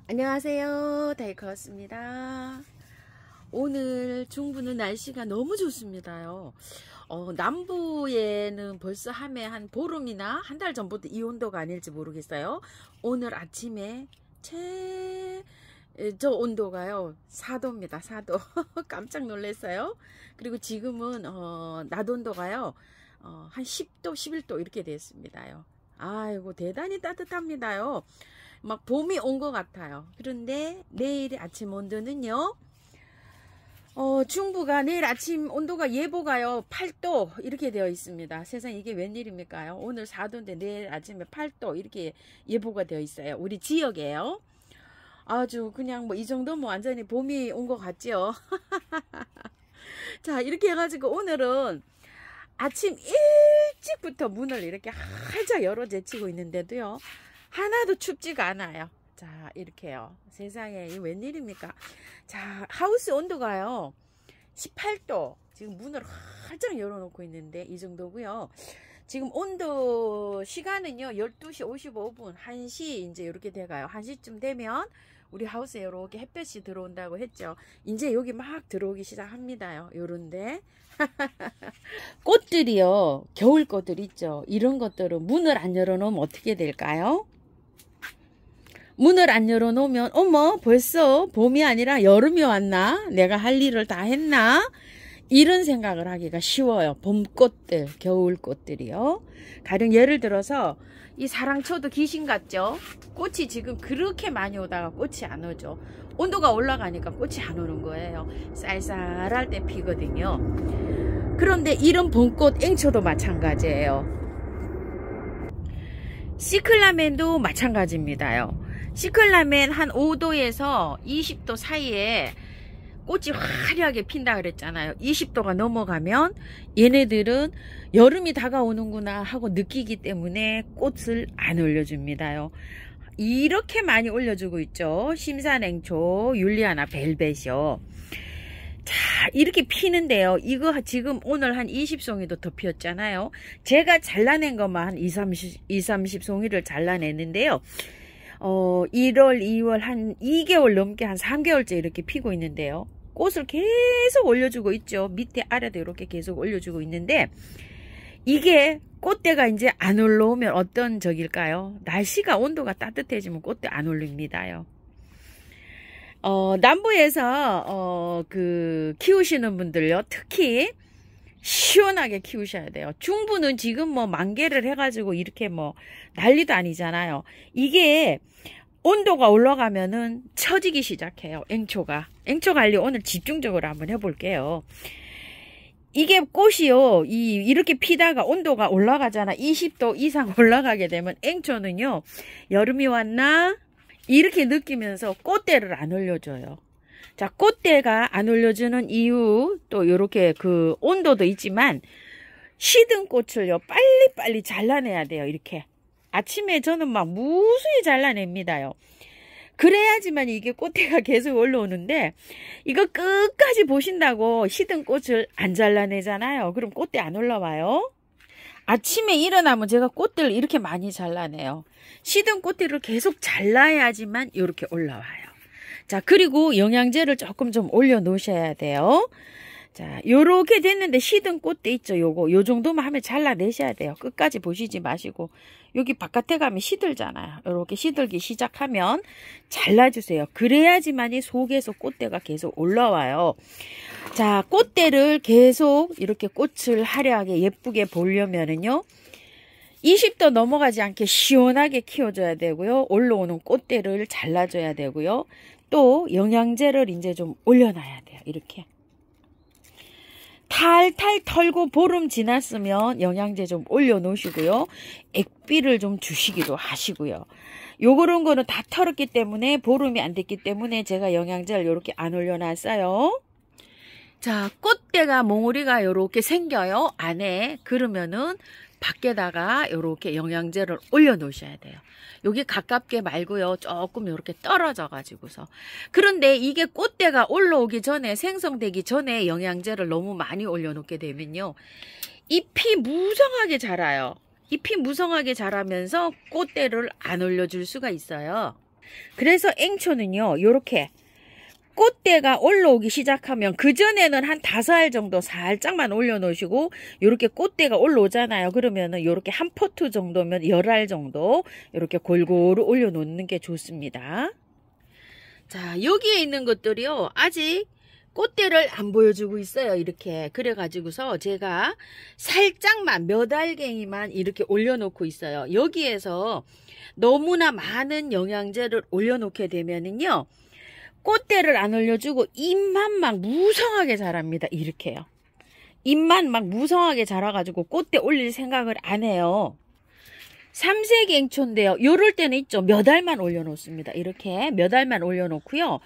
안녕하세요, 다이커스입니다. 오늘 중부는 날씨가 너무 좋습니다요. 남부에는 벌써 한 보름이나 한 달 전부터 이 온도가 아닐지 모르겠어요. 오늘 아침에 저 온도가요 4도입니다. 4도. 깜짝 놀랐어요. 그리고 지금은 낮 온도가요 한 10도 11도 이렇게 됐습니다요. 아이고 대단히 따뜻합니다요. 막 봄이 온 것 같아요. 그런데 내일 아침 온도는요, 중부가 내일 아침 온도가 예보가요 8도 이렇게 되어 있습니다. 세상 이게 웬일입니까요? 오늘 4도인데 내일 아침에 8도 이렇게 예보가 되어 있어요. 우리 지역에요. 아주 그냥 뭐 이 정도면 완전히 봄이 온 것 같죠. 자, 이렇게 해가지고 오늘은 아침 일찍부터 문을 이렇게 활짝 열어 제치고 있는데도요, 하나도 춥지가 않아요. 자, 이렇게요. 세상에 이 웬일입니까? 자, 하우스 온도가요 18도. 지금 문을 활짝 열어놓고 있는데 이 정도고요. 지금 온도 시간은요 12시 55분 1시 이제 이렇게 돼가요. 1시쯤 되면 우리 하우스에 이렇게 햇볕이 들어온다고 했죠. 이제 여기 막 들어오기 시작합니다요. 요런데 꽃들이요, 겨울 꽃들 있죠. 이런 것들은 문을 안 열어놓으면 어떻게 될까요? 문을 안 열어놓으면 어머 벌써 봄이 아니라 여름이 왔나? 내가 할 일을 다 했나? 이런 생각을 하기가 쉬워요. 봄꽃들, 겨울꽃들이요. 가령 예를 들어서 이 사랑초도 귀신 같죠? 꽃이 지금 그렇게 많이 오다가 꽃이 안 오죠. 온도가 올라가니까 꽃이 안 오는 거예요. 쌀쌀할 때 피거든요. 그런데 이런 봄꽃 앵초도 마찬가지예요. 시클라멘도 마찬가지입니다요. 시클라멘 한 5도에서 20도 사이에 꽃이 화려하게 핀다 그랬잖아요. 20도가 넘어가면 얘네들은 여름이 다가오는구나 하고 느끼기 때문에 꽃을 안 올려줍니다요. 이렇게 많이 올려주고 있죠. 심산앵초, 율리아나 벨벳이요. 자, 이렇게 피는데요. 이거 지금 오늘 한 20송이도 더 피었잖아요. 제가 잘라낸 것만 한 30송이를 잘라냈는데요. 1월, 2월 한 2개월 넘게 한 3개월째 이렇게 피고 있는데요. 꽃을 계속 올려주고 있죠. 밑에 아래도 이렇게 계속 올려주고 있는데, 이게 꽃대가 이제 안 올라오면 어떤 적일까요? 날씨가 온도가 따뜻해지면 꽃대 안 올립니다요. 남부에서 키우시는 분들요, 특히 시원하게 키우셔야 돼요. 중부는 지금 뭐 만개를 해가지고 이렇게 뭐 난리도 아니잖아요. 이게 온도가 올라가면은 처지기 시작해요. 앵초 관리 오늘 집중적으로 한번 해볼게요. 이게 꽃이요, 이렇게 피다가 온도가 올라가잖아. 20도 이상 올라가게 되면 앵초는요, 여름이 왔나? 이렇게 느끼면서 꽃대를 안 올려줘요. 자, 꽃대가 안 올려주는 이유, 또 요렇게 그 온도도 있지만, 시든 꽃을요, 빨리빨리 잘라내야 돼요. 이렇게. 아침에 저는 막 무수히 잘라냅니다요. 그래야지만 이게 꽃대가 계속 올라오는데, 이거 끝까지 보신다고 시든 꽃을 안 잘라내잖아요. 그럼 꽃대 안 올라와요. 아침에 일어나면 제가 꽃대를 이렇게 많이 잘라내요. 시든 꽃대를 계속 잘라야지만 이렇게 올라와요. 자, 그리고 영양제를 조금 좀 올려 놓으셔야 돼요. 자, 요렇게 됐는데 시든 꽃대 있죠. 요 정도만 하면 잘라내셔야 돼요. 끝까지 보시지 마시고. 여기 바깥에 가면 시들잖아요. 요렇게 시들기 시작하면 잘라주세요. 그래야지만이 속에서 꽃대가 계속 올라와요. 자, 꽃대를 계속 이렇게 꽃을 화려하게 예쁘게 보려면은요, 20도 넘어가지 않게 시원하게 키워줘야 되고요. 올라오는 꽃대를 잘라줘야 되고요. 또 영양제를 이제 좀 올려놔야 돼요. 이렇게. 탈탈 털고 보름 지났으면 영양제 좀 올려놓으시고요. 액비를 좀 주시기도 하시고요. 요런 거는 다 털었기 때문에 보름이 안 됐기 때문에 제가 영양제를 이렇게 안 올려놨어요. 자, 꽃대가 몽우리가 이렇게 생겨요. 안에. 그러면은 밖에다가 이렇게 영양제를 올려 놓으셔야 돼요. 여기 가깝게 말고요. 조금 이렇게 떨어져 가지고서. 그런데 이게 꽃대가 올라오기 전에, 생성되기 전에 영양제를 너무 많이 올려 놓게 되면요, 잎이 무성하게 자라요. 잎이 무성하게 자라면서 꽃대를 안 올려줄 수가 있어요. 그래서 앵초는요, 요렇게 꽃대가 올라오기 시작하면 그전에는 한 5알 정도 살짝만 올려놓으시고 요렇게 꽃대가 올라오잖아요. 그러면은 요렇게 한 포트 정도면 10알 정도 이렇게 골고루 올려놓는 게 좋습니다. 자, 여기에 있는 것들이요, 아직 꽃대를 안 보여주고 있어요. 이렇게 그래가지고서 제가 살짝만 몇 알갱이만 이렇게 올려놓고 있어요. 여기에서 너무나 많은 영양제를 올려놓게 되면은요, 꽃대를 안 올려주고 잎만 막 무성하게 자랍니다. 이렇게요. 잎만 막 무성하게 자라가지고 꽃대 올릴 생각을 안 해요. 삼색앵초인데요. 요럴 때는 있죠. 몇 알만 올려놓습니다. 이렇게 몇 알만 올려놓고요.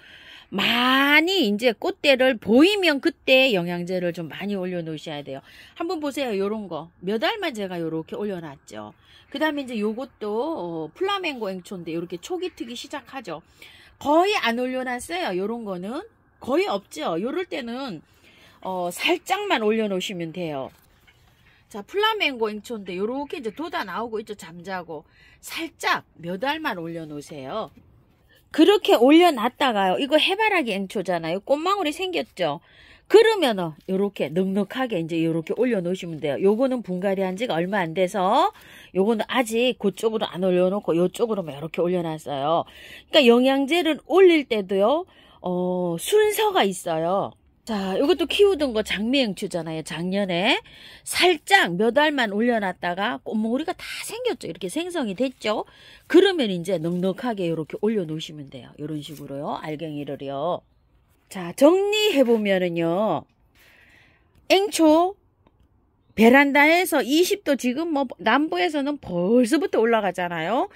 많이 이제 꽃대를 보이면 그때 영양제를 좀 많이 올려놓으셔야 돼요. 한번 보세요. 요런 거. 몇 알만 제가 요렇게 올려놨죠. 그 다음에 이제 요것도 플라멩고 앵초인데 요렇게 초기 트기 시작하죠. 거의 안 올려놨어요. 요런 거는 거의 없죠. 요럴 때는 살짝만 올려놓으시면 돼요. 자, 플라멩고 앵초인데 요렇게 이제 돋아 나오고 있죠. 잠자고 살짝 몇 알만 올려놓으세요. 그렇게 올려놨다가요, 이거 해바라기 앵초잖아요. 꽃망울이 생겼죠. 그러면은 요렇게 넉넉하게 이제 요렇게 올려놓으시면 돼요. 요거는 분갈이 한 지가 얼마 안 돼서 요거는 아직 그쪽으로 안 올려놓고 요쪽으로만 이렇게 올려놨어요. 그러니까 영양제를 올릴 때도요, 순서가 있어요. 자, 이것도 키우던 거 장미앵초잖아요. 작년에 살짝 몇 알만 올려놨다가 꽃몽우리가 다 생겼죠. 이렇게 생성이 됐죠. 그러면 이제 넉넉하게 이렇게 올려놓으시면 돼요. 이런 식으로요. 알갱이를요. 자, 정리해보면은요, 앵초 베란다에서 20도 지금 뭐 남부에서는 벌써부터 올라가잖아요.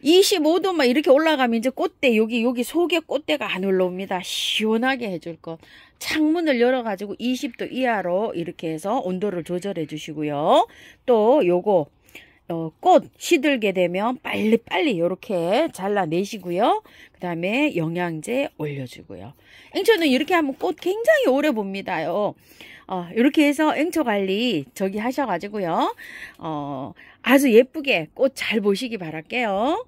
25도 막 이렇게 올라가면 이제 꽃대 여기 속에 꽃대가 안 올라옵니다. 시원하게 해줄 것. 창문을 열어가지고 20도 이하로 이렇게 해서 온도를 조절해 주시고요. 또 요거 꽃 시들게 되면 빨리빨리 이렇게 잘라내시고요. 그 다음에 영양제 올려주고요. 앵초는 이렇게 하면 꽃 굉장히 오래 봅니다요. 이렇게 해서 앵초 관리 저기 하셔가지고요. 아주 예쁘게 꽃 잘 보시기 바랄게요.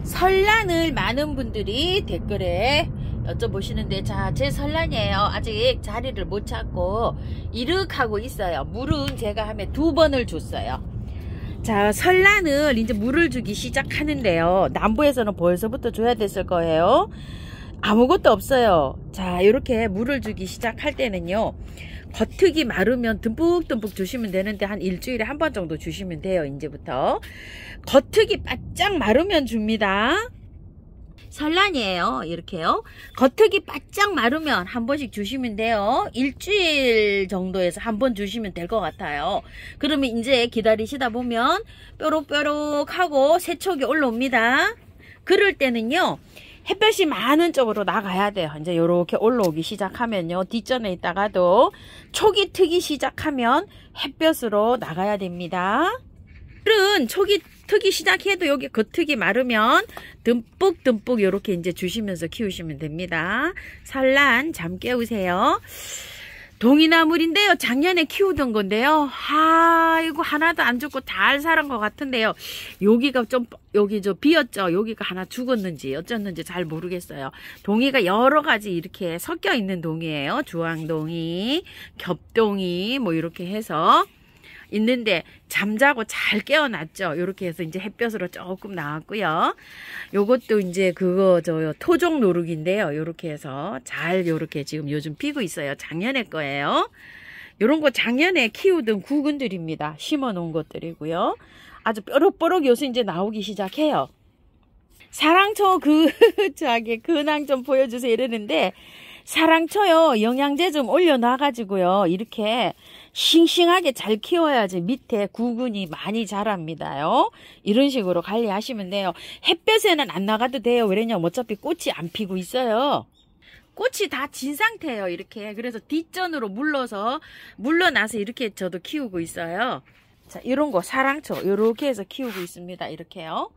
설란을 많은 분들이 댓글에 여쭤보시는데, 자, 제 설란이에요. 아직 자리를 못 찾고 이륵하고 있어요. 물은 제가 하면 2번을 줬어요. 자, 설란을 이제 물을 주기 시작하는데요. 남부에서는 벌써부터 줘야 됐을 거예요. 아무것도 없어요. 자, 이렇게 물을 주기 시작할 때는요, 겉흙이 마르면 듬뿍듬뿍 주시면 되는데 한 일주일에 한 번 정도 주시면 돼요. 이제부터 겉흙이 바짝 마르면 줍니다. 설란이에요. 이렇게요. 겉흙이 바짝 마르면 한 번씩 주시면 돼요. 일주일 정도에서 한 번 주시면 될 것 같아요. 그러면 이제 기다리시다 보면 뾰록뾰록하고 세척이 올라옵니다. 그럴 때는요, 햇볕이 많은 쪽으로 나가야 돼요. 이제 요렇게 올라오기 시작하면요, 뒷전에 있다가도 초기 트기 시작하면 햇볕으로 나가야 됩니다. 물은 초기 트기 시작해도 여기 겉흙이 마르면 듬뿍듬뿍 요렇게 이제 주시면서 키우시면 됩니다. 설란 잠 깨우세요. 동이나물인데요, 작년에 키우던 건데요, 이거 하나도 안 죽고 다 살은 것 같은데요, 여기가 좀 여기 저 비었죠. 여기가 하나 죽었는지 어쩌는지 잘 모르겠어요. 동이가 여러 가지 이렇게 섞여 있는 동이에요. 주황동이, 겹동이 뭐 이렇게 해서 있는데 잠자고 잘 깨어났죠. 이렇게 해서 이제 햇볕으로 조금 나왔고요. 요것도 이제 그거 토종 노룩인데요. 이렇게 해서 잘 요렇게 지금 요즘 피고 있어요. 작년에 거예요. 요런 거 작년에 키우던 구근들입니다. 심어 놓은 것들이고요. 아주 뾰록뾰록 요새 이제 나오기 시작해요. 사랑초 저기 근황 좀 보여주세요 이러는데, 사랑초요, 영양제 좀 올려놔가지고요, 이렇게 싱싱하게 잘 키워야지 밑에 구근이 많이 자랍니다요. 이런 식으로 관리하시면 돼요. 햇볕에는 안 나가도 돼요. 왜냐면 어차피 꽃이 안 피고 있어요. 꽃이 다 진 상태예요. 이렇게. 그래서 뒷전으로 물러나서 이렇게 저도 키우고 있어요. 자, 이런 거 사랑초 이렇게 해서 키우고 있습니다. 이렇게요.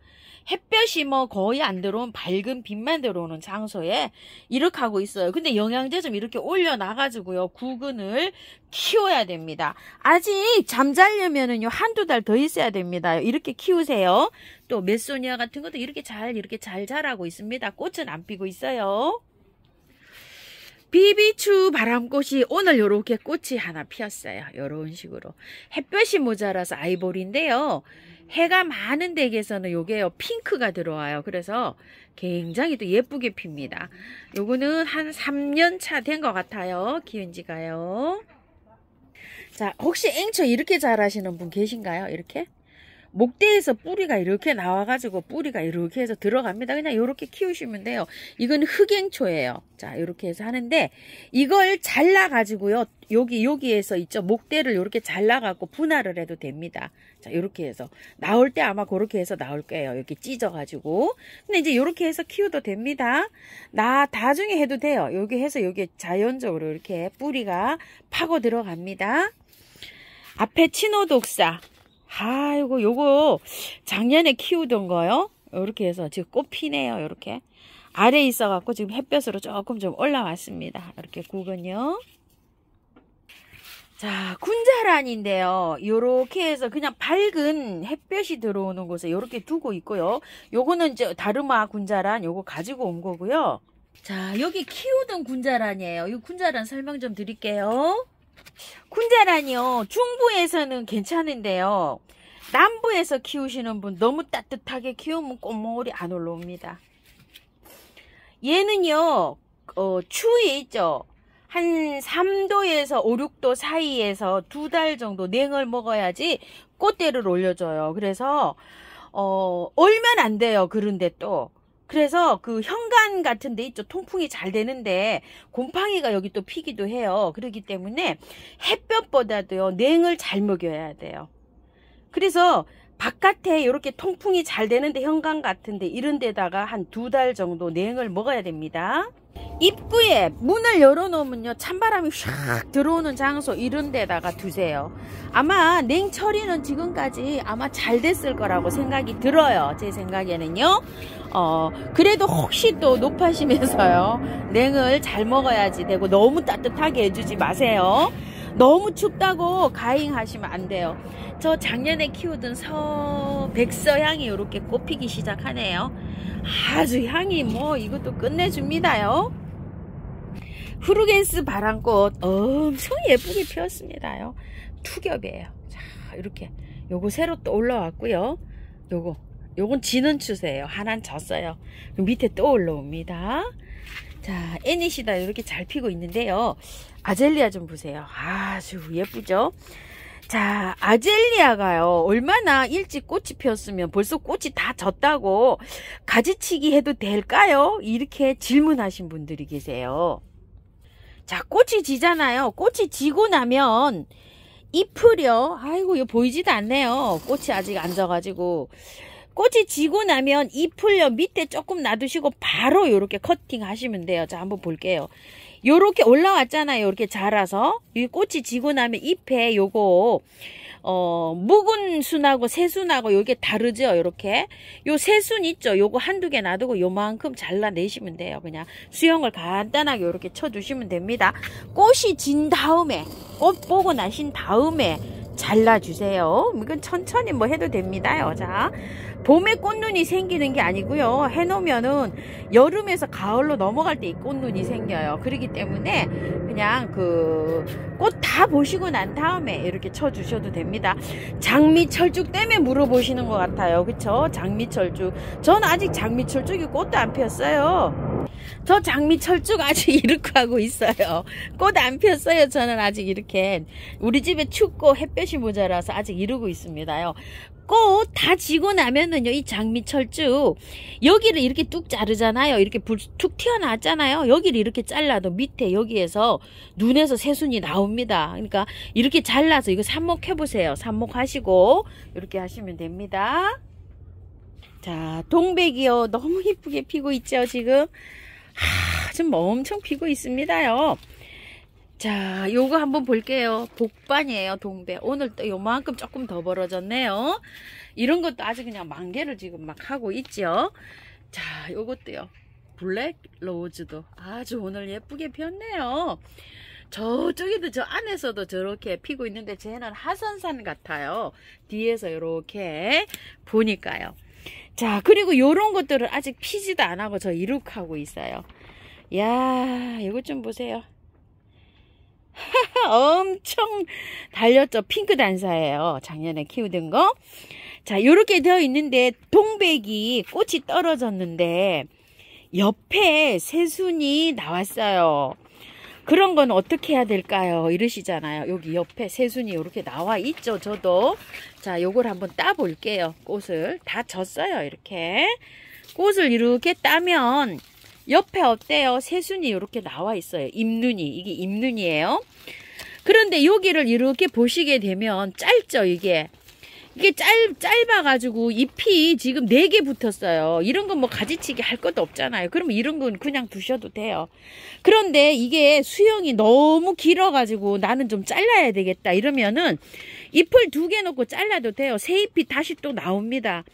햇볕이 뭐 거의 안 들어온 밝은 빛만 들어오는 장소에 이렇게 하고 있어요. 근데 영양제 좀 이렇게 올려놔가지고요. 구근을 키워야 됩니다. 아직 잠자려면은요, 한두 달 더 있어야 됩니다. 이렇게 키우세요. 또 메소니아 같은 것도 이렇게 잘 자라고 있습니다. 꽃은 안 피고 있어요. 비비추 바람꽃이 오늘 요렇게 꽃이 하나 피었어요. 요런 식으로. 햇볕이 모자라서 아이보리인데요. 해가 많은 댁에서는 요게요, 핑크가 들어와요. 그래서 굉장히 또 예쁘게 핍니다. 요거는 한 3년 차 된 것 같아요. 기운 지가요. 자, 혹시 앵초 이렇게 잘하시는 분 계신가요? 이렇게? 목대에서 뿌리가 이렇게 나와가지고 뿌리가 이렇게 해서 들어갑니다. 그냥 이렇게 키우시면 돼요. 이건 흑앵초예요. 자, 이렇게 해서 하는데 이걸 잘라가지고요. 여기에서 있죠. 목대를 이렇게 잘라갖고 분할을 해도 됩니다. 자, 이렇게 해서 나올 때 아마 그렇게 해서 나올 거예요. 이렇게 찢어가지고. 근데 이제 이렇게 해서 키워도 됩니다. 나중에 해도 돼요. 여기 해서 여기 자연적으로 이렇게 뿌리가 파고 들어갑니다. 앞에 치노독사. 아이고, 요거 작년에 키우던 거요. 이렇게 해서 지금 꽃 피네요. 이렇게 아래에 있어갖고 지금 햇볕으로 조금 좀 올라왔습니다. 이렇게 구근요. 자, 군자란인데요. 요렇게 해서 그냥 밝은 햇볕이 들어오는 곳에 요렇게 두고 있고요. 요거는 이제 다르마 군자란 요거 가지고 온 거고요. 자, 여기 키우던 군자란이에요. 이 군자란 설명 좀 드릴게요. 군자란이요, 중부에서는 괜찮은데요, 남부에서 키우시는 분 너무 따뜻하게 키우면 꽃몽울이 안 올라옵니다. 얘는요, 추위에 있죠. 한 3도에서 5, 6도 사이에서 2달 정도 냉을 먹어야지 꽃대를 올려줘요. 그래서 얼면 안 돼요. 그런데 또 그래서 그 현관 같은 데 있죠. 통풍이 잘 되는데 곰팡이가 여기 또 피기도 해요. 그렇기 때문에 햇볕보다도요, 냉을 잘 먹여야 돼요. 그래서 바깥에 이렇게 통풍이 잘 되는데 현관 같은데 이런 데다가 한 2달 정도 냉을 먹어야 됩니다. 입구에 문을 열어놓으면요, 찬바람이 샥 들어오는 장소 이런 데다가 두세요. 아마 냉처리는 지금까지 아마 잘 됐을 거라고 생각이 들어요. 제 생각에는요. 그래도 혹시 또 높아지면서요, 냉을 잘 먹어야지 되고 너무 따뜻하게 해주지 마세요. 너무 춥다고 가잉하시면 안 돼요. 저 작년에 키우던 백서향이 이렇게 꽃피기 시작하네요. 아주 향이 뭐 이것도 끝내줍니다요. 후르겐스 바람꽃 엄청 예쁘게 피었습니다요. 투겹이에요. 자, 이렇게 요거 새로 또 올라왔고요. 요건 지는 추세예요. 하나는 졌어요. 밑에 또 올라옵니다. 자, 애니시다 이렇게 잘 피고 있는데요. 아젤리아 좀 보세요. 아주 예쁘죠? 자, 아젤리아가요, 얼마나 일찍 꽃이 피었으면 벌써 꽃이 다 졌다고 가지치기 해도 될까요? 이렇게 질문하신 분들이 계세요. 자, 꽃이 지잖아요. 꽃이 지고 나면 잎을요, 아이고, 이거 보이지도 않네요. 꽃이 아직 안 져가지고. 꽃이 지고 나면 잎을요, 밑에 조금 놔두시고 바로 이렇게 커팅 하시면 돼요. 자, 한번 볼게요. 요렇게 올라왔잖아요. 이렇게 자라서. 이 꽃이 지고 나면 잎에 요거 묵은 순하고 새순하고 요게 다르죠. 요렇게 요 새순 있죠. 요거 한두 개 놔두고 요만큼 잘라내시면 돼요. 그냥 수영을 간단하게 요렇게 쳐주시면 됩니다. 꽃이 진 다음에, 꽃 보고 나신 다음에 잘라주세요. 이건 천천히 뭐 해도 됩니다요. 자, 봄에 꽃눈이 생기는 게 아니고요, 해놓으면은 여름에서 가을로 넘어갈 때 이 꽃눈이 생겨요. 그렇기 때문에 그냥 그 꽃 다 보시고 난 다음에 이렇게 쳐주셔도 됩니다. 장미철쭉 때문에 물어보시는 것 같아요. 그쵸? 장미철쭉. 전 아직 장미철쭉이 꽃도 안 피었어요. 저 장미철쭉 아직 이렇게 하고 있어요. 꽃 안 피었어요. 저는 아직 이렇게. 우리 집에 춥고 햇볕이 모자라서 아직 이러고 있습니다요. 꽃 다 지고 나면은요, 이 장미철쭉 여기를 이렇게 뚝 자르잖아요. 이렇게 툭 튀어나왔잖아요. 여기를 이렇게 잘라도 밑에 여기에서 눈에서 새순이 나옵니다. 그러니까 이렇게 잘라서 이거 삽목해 보세요. 삽목하시고 이렇게 하시면 됩니다. 자, 동백이요, 너무 이쁘게 피고 있죠. 지금 지금 엄청 피고 있습니다요. 자, 요거 한번 볼게요. 복반이에요. 동백. 오늘 또 요만큼 조금 더 벌어졌네요. 이런 것도 아주 그냥 만개를 지금 막 하고 있죠. 자, 요것도요. 블랙 로즈도 아주 오늘 예쁘게 폈네요. 저쪽에도 저 안에서도 저렇게 피고 있는데 쟤는 하선산 같아요. 뒤에서 이렇게 보니까요. 자, 그리고 요런 것들은 아직 피지도 안 하고 저 이룩하고 있어요. 야, 이것 좀 보세요. 엄청 달렸죠. 핑크 단사예요. 작년에 키우던 거. 자, 요렇게 되어 있는데 동백이 꽃이 떨어졌는데 옆에 새순이 나왔어요. 그런 건 어떻게 해야 될까요? 이러시잖아요. 여기 옆에 새순이 이렇게 나와 있죠. 저도. 자, 요걸 한번 따 볼게요. 꽃을 다 졌어요. 이렇게 꽃을 이렇게 따면 옆에 어때요? 새순이 이렇게 나와 있어요. 잎눈이. 이게 잎눈이에요. 그런데 여기를 이렇게 보시게 되면 짧죠. 이게 짧아가지고 잎이 지금 4개 붙었어요. 이런 건 뭐 가지치기 할 것도 없잖아요. 그러면 이런 건 그냥 두셔도 돼요. 그런데 이게 수영이 너무 길어가지고 나는 좀 잘라야 되겠다 이러면은 잎을 2개 놓고 잘라도 돼요. 새 잎이 다시 또 나옵니다.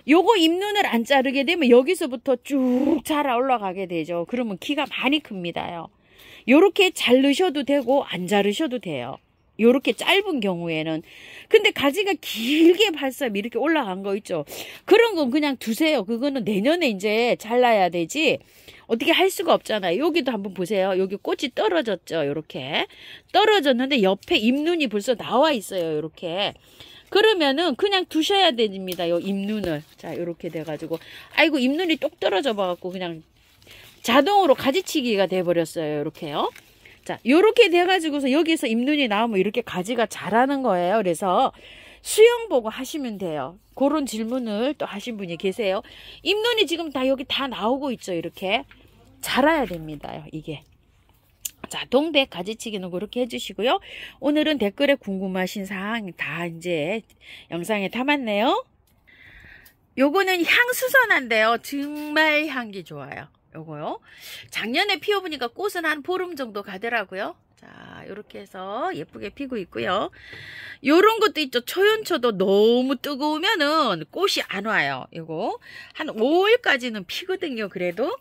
요거 잎눈을 안 자르게 되면 여기서부터 쭉 자라 올라가게 되죠. 그러면 키가 많이 큽니다요. 요렇게 자르셔도 되고 안 자르셔도 돼요. 요렇게 짧은 경우에는. 근데 가지가 길게 발삽 이렇게 올라간 거 있죠. 그런 건 그냥 두세요. 그거는 내년에 이제 잘라야 되지. 어떻게 할 수가 없잖아요. 여기도 한번 보세요. 여기 꽃이 떨어졌죠. 요렇게. 떨어졌는데 옆에 잎눈이 벌써 나와 있어요. 요렇게. 그러면은 그냥 두셔야 됩니다. 요 잎눈을. 자, 요렇게 돼가지고. 아이고, 잎눈이 똑 떨어져 봐갖고 그냥 자동으로 가지치기가 돼버렸어요. 요렇게요. 자, 요렇게 돼가지고서 여기서 잎눈이 나오면 이렇게 가지가 자라는 거예요. 그래서 수영 보고 하시면 돼요. 그런 질문을 또 하신 분이 계세요. 잎눈이 지금 다 여기 다 나오고 있죠. 이렇게 자라야 됩니다. 이게. 자, 동백 가지치기는 그렇게 해주시고요. 오늘은 댓글에 궁금하신 사항 다 이제 영상에 담았네요. 요거는 향수선한데요. 정말 향기 좋아요. 요거요. 작년에 피워보니까 꽃은 한 보름 정도 가더라고요. 자, 요렇게 해서 예쁘게 피고 있고요. 요런 것도 있죠. 초연초도 너무 뜨거우면은 꽃이 안 와요. 이거 한 5월까지는 피거든요. 그래도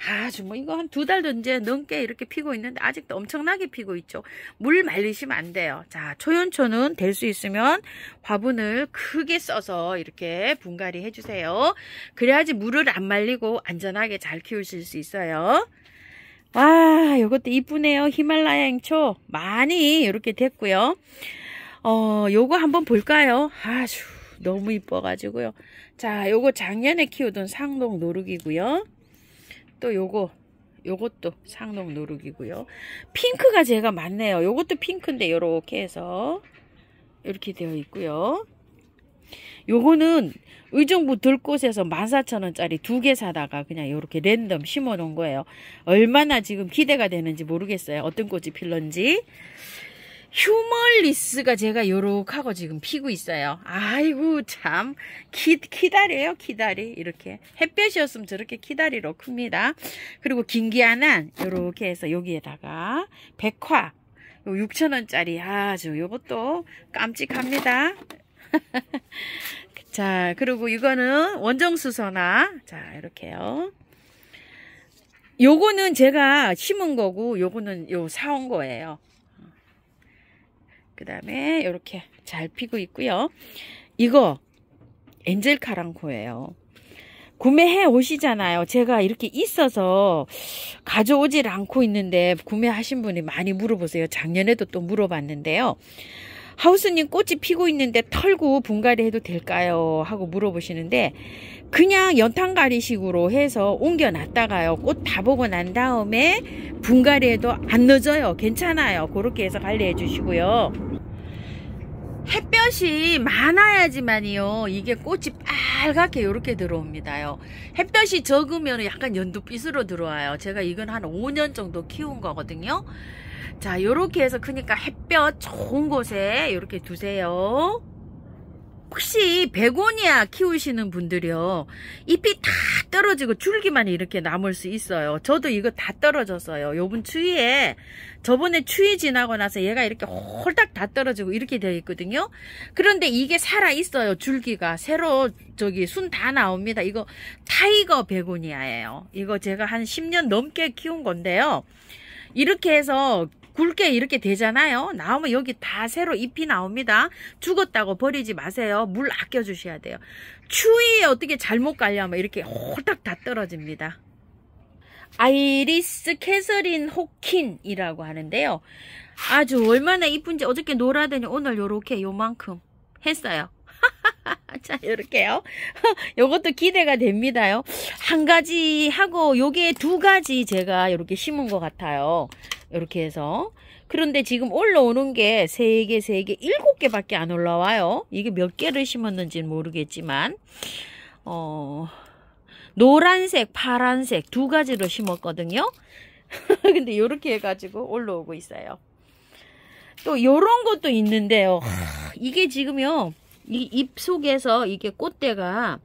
아주 뭐 이거 한 2달 이제 넘게 이렇게 피고 있는데 아직도 엄청나게 피고 있죠. 물 말리시면 안 돼요. 자, 초연초는 될 수 있으면 화분을 크게 써서 이렇게 분갈이 해주세요. 그래야지 물을 안 말리고 안전하게 잘 키우실 수 있어요. 와, 요것도 이쁘네요. 히말라야 행초 많이 이렇게 됐고요. 요거 한번 볼까요? 아주 너무 이뻐가지고요. 자, 요거 작년에 키우던 상록 노루기고요. 또 요것도 상록 노루기고요. 핑크가 제가 많네요. 요것도 핑크인데 요렇게 해서 이렇게 되어 있고요. 요거는 의정부 들꽃에서 14,000원짜리 2개 사다가 그냥 이렇게 랜덤 심어 놓은 거예요. 얼마나 지금 기대가 되는지 모르겠어요. 어떤 꽃이 필런지. 휴멀리스가 제가 요렇게 하고 지금 피고 있어요. 아이고 참 키다리예요. 키다리. 이렇게 햇볕이었으면 저렇게 키다리로 큽니다. 그리고 긴기아난 요렇게 해서 여기에다가 백화 6,000원짜리 아주 요것도 깜찍합니다. 자, 그리고 이거는 원정수선화. 자, 이렇게요. 요거는 제가 심은 거고 요거는 요 사온 거예요. 그 다음에 이렇게 잘 피고 있고요. 이거 엔젤 카랑코예요. 구매해 오시잖아요. 제가 이렇게 있어서 가져오질 않고 있는데 구매하신 분이 많이 물어보세요. 작년에도 또 물어봤는데요. 하우스님 꽃이 피고 있는데 털고 분갈이 해도 될까요? 하고 물어보시는데 그냥 연탄가리식으로 해서 옮겨놨다가요. 꽃 다 보고 난 다음에 분갈이 해도 안 늦어요. 괜찮아요. 그렇게 해서 관리해 주시고요. 햇볕이 많아야지만이요. 이게 꽃이 빨갛게 이렇게 들어옵니다요. 햇볕이 적으면 약간 연두빛으로 들어와요. 제가 이건 한 5년 정도 키운 거거든요. 자, 요렇게 해서 그러니까 햇볕 좋은 곳에 이렇게 두세요. 혹시 베고니아 키우시는 분들이요, 잎이 다 떨어지고 줄기만 이렇게 남을 수 있어요. 저도 이거 다 떨어졌어요. 요번 추위에, 저번에 추위 지나고 나서 얘가 이렇게 홀딱 다 떨어지고 이렇게 되어 있거든요. 그런데 이게 살아 있어요. 줄기가 새로 순 다 나옵니다. 이거 타이거 베고니아예요. 이거 제가 한 10년 넘게 키운 건데요. 이렇게 해서 굵게 이렇게 되잖아요. 나오면 여기 다 새로 잎이 나옵니다. 죽었다고 버리지 마세요. 물 아껴 주셔야 돼요. 추위에 어떻게 잘못 가려면 이렇게 홀딱 다 떨어집니다. 아이리스 캐서린 호킨이라고 하는데요. 아주 얼마나 이쁜지 어저께 놀아더니 오늘 요렇게 요만큼 했어요. 자, 요렇게요. 요것도 기대가 됩니다요. 한 가지 하고 요게 두 가지 제가 요렇게 심은 것 같아요. 요렇게 해서. 그런데 지금 올라오는 게 3개, 3개, 7개밖에 안 올라와요. 이게 몇 개를 심었는지는 모르겠지만, 노란색, 파란색 두 가지로 심었거든요. 근데 요렇게 해가지고 올라오고 있어요. 또 요런 것도 있는데요. 이게 지금요, 이 잎 속에서 이게 꽃대가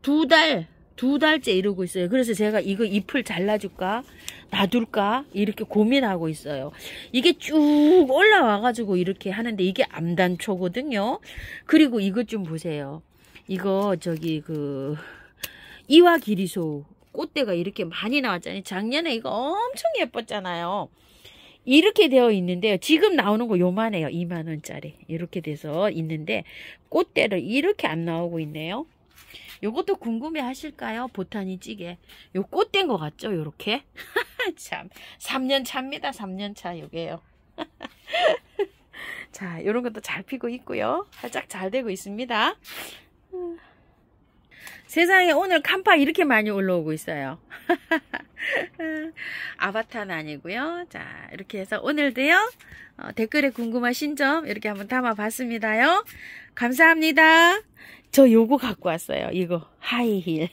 두 달째 이러고 있어요. 그래서 제가 이거 잎을 잘라줄까 놔둘까 이렇게 고민하고 있어요. 이게 쭉 올라와가지고 이렇게 하는데 이게 암단초거든요. 그리고 이것 좀 보세요. 이거 이와기리소 꽃대가 이렇게 많이 나왔잖아요. 작년에 이거 엄청 예뻤잖아요. 이렇게 되어 있는데요. 지금 나오는 거 요만해요. 2만원짜리 이렇게 돼서 있는데 꽃대를 이렇게 안 나오고 있네요. 요것도 궁금해 하실까요? 보타니 찌개. 요 꽃된 것 같죠? 요렇게. 참 3년 차입니다. 3년 차 요게요. 자, 요런 것도 잘 피고 있고요. 살짝 잘 되고 있습니다. 세상에 오늘 간파 이렇게 많이 올라오고 있어요. 아바타는 아니고요. 자, 이렇게 해서 오늘도요, 댓글에 궁금하신 점 이렇게 한번 담아봤습니다요. 감사합니다. 저 요거 갖고 왔어요. 이거 하이힐.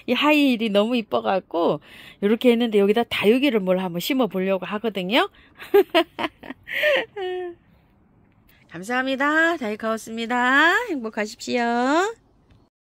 이 하이힐이 너무 이뻐갖고 이렇게 했는데 여기다 다육이를 뭘 한번 심어 보려고 하거든요. 감사합니다. 다이카웠습니다. 행복하십시오.